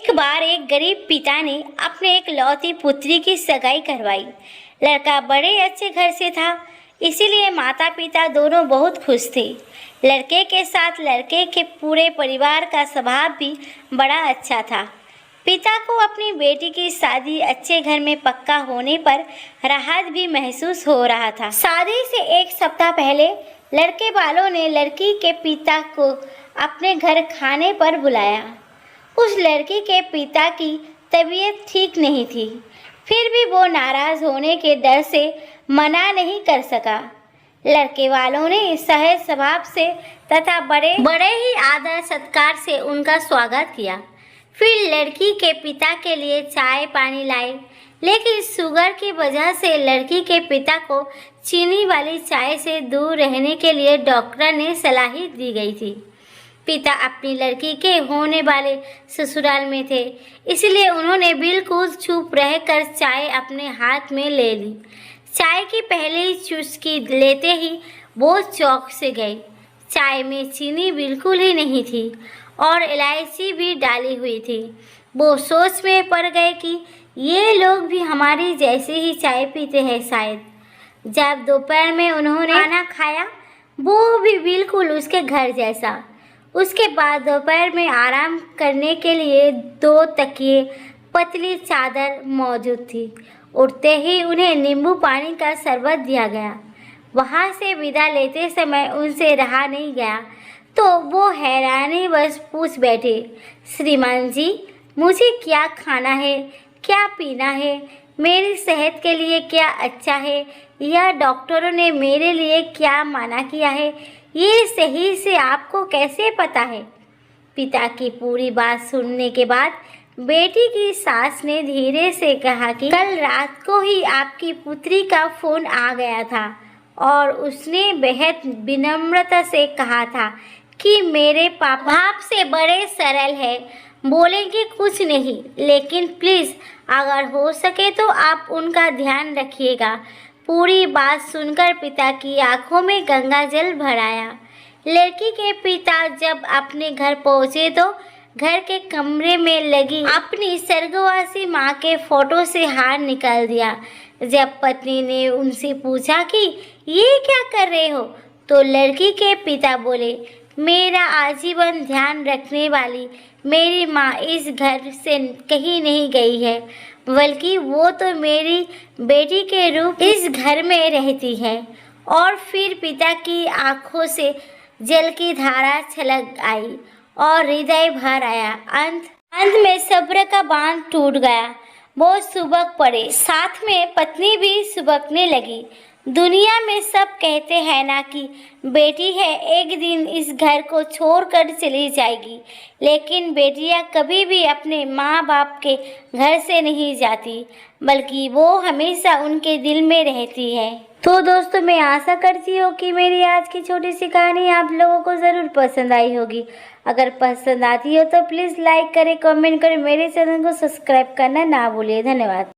एक बार एक गरीब पिता ने अपने एक लौती पुत्री की सगाई करवाई। लड़का बड़े अच्छे घर से था, इसीलिए माता पिता दोनों बहुत खुश थे। लड़के के साथ लड़के के पूरे परिवार का स्वभाव भी बड़ा अच्छा था। पिता को अपनी बेटी की शादी अच्छे घर में पक्का होने पर राहत भी महसूस हो रहा था। शादी से एक सप्ताह पहले लड़के वालों ने लड़की के पिता को अपने घर खाने पर बुलाया। उस लड़की के पिता की तबीयत ठीक नहीं थी, फिर भी वो नाराज होने के डर से मना नहीं कर सका। लड़के वालों ने सहज स्वभाव से तथा बड़े ही आदर सत्कार से उनका स्वागत किया। फिर लड़की के पिता के लिए चाय पानी लाए, लेकिन शुगर की वजह से लड़की के पिता को चीनी वाली चाय से दूर रहने के लिए डॉक्टर ने सलाह दी गई थी। पिता अपनी लड़की के होने वाले ससुराल में थे, इसलिए उन्होंने बिल्कुल चुप रहकर चाय अपने हाथ में ले ली। चाय की पहली चुस्की लेते ही वो चौंक से गए। चाय में चीनी बिल्कुल ही नहीं थी और इलायची भी डाली हुई थी। वो सोच में पड़ गए कि ये लोग भी हमारी जैसे ही चाय पीते हैं शायद। जब दोपहर में उन्होंने खाना खाया, वो भी बिल्कुल उसके घर जैसा। उसके बाद दोपहर में आराम करने के लिए 2 तकिए, पतली चादर मौजूद थी। उठते ही उन्हें नींबू पानी का शरबत दिया गया। वहाँ से विदा लेते समय उनसे रहा नहीं गया, तो वो हैरानीवश पूछ बैठे, श्रीमान जी, मुझे क्या खाना है, क्या पीना है, मेरी सेहत के लिए क्या अच्छा है, या डॉक्टरों ने मेरे लिए क्या मना किया है, ये सही से आपको कैसे पता है? पिता की पूरी बात सुनने के बाद बेटी की सास ने धीरे से कहा कि कल रात को ही आपकी पुत्री का फोन आ गया था और उसने बेहद विनम्रता से कहा था कि मेरे पापा आपसे बड़े सरल है, बोलेंगे कुछ नहीं, लेकिन प्लीज़ अगर हो सके तो आप उनका ध्यान रखिएगा। पूरी बात सुनकर पिता की आंखों में गंगा जल भर आया। लड़की के पिता जब अपने घर पहुंचे तो घर के कमरे में लगी अपनी स्वर्गवासी माँ के फोटो से हार निकाल दिया। जब पत्नी ने उनसे पूछा कि ये क्या कर रहे हो, तो लड़की के पिता बोले, मेरा आजीवन ध्यान रखने वाली मेरी माँ इस घर से कहीं नहीं गई है, बल्कि वो तो मेरी बेटी के रूप इस घर में रहती है। और फिर पिता की आंखों से जल की धारा छलक आई और हृदय भर आया। अंत में सब्र का बांध टूट गया। वो सुबक पड़े, साथ में पत्नी भी सुबकने लगी। दुनिया में सब कहते हैं ना कि बेटी है एक दिन इस घर को छोड़कर चली जाएगी, लेकिन बेटियां कभी भी अपने माँ बाप के घर से नहीं जाती, बल्कि वो हमेशा उनके दिल में रहती है। तो दोस्तों, मैं आशा करती हूँ कि मेरी आज की छोटी सी कहानी आप लोगों को ज़रूर पसंद आई होगी। अगर पसंद आती हो तो प्लीज़ लाइक करें, कमेंट करें, मेरे चैनल को सब्सक्राइब करना ना भूलिए। धन्यवाद।